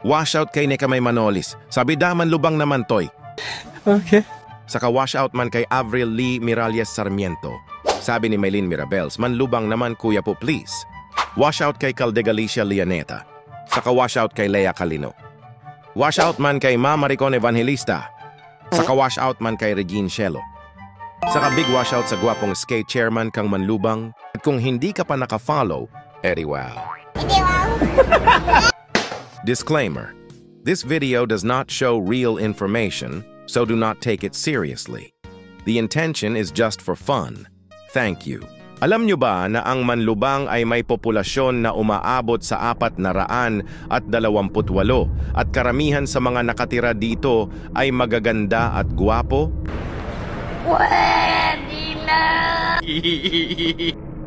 Washout kay Nekamay Manolis. Sabi daman lubang naman toy. Okay. Saka washout man kay Avril Lee Miralles Sarmiento. Sabi ni Maylin Mirabels, manlubang naman kuya po please. Washout kay Caldegalicia Leoneta. Saka washout kay Lea Calino. Washout man kay Ma Maricon Evangelista. Saka washout man kay Regine Shelo. Saka big washout sa gwapong skate chairman kang manlubang. At kung hindi ka pa naka-follow, edi wow. Disclaimer. This video does not show real information, so do not take it seriously. The intention is just for fun. Thank you. Alam nyo ba na ang manlubang ay may populasyon na umaabot sa 428 at karamihan sa mga nakatira dito ay magaganda at gwapo? Pwede na!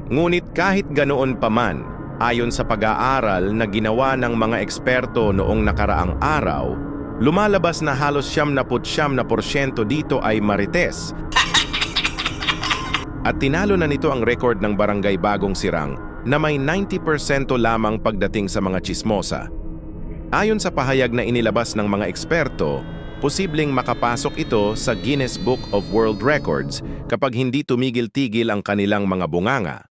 Ngunit kahit ganoon pa man, ayon sa pag-aaral na ginawa ng mga eksperto noong nakaraang araw, lumalabas na halos 79% dito ay marites. At tinalo na nito ang record ng Barangay Bagong Sirang na may 90% lamang pagdating sa mga chismosa. Ayon sa pahayag na inilabas ng mga eksperto, posibleng makapasok ito sa Guinness Book of World Records kapag hindi tumigil-tigil ang kanilang mga bunganga.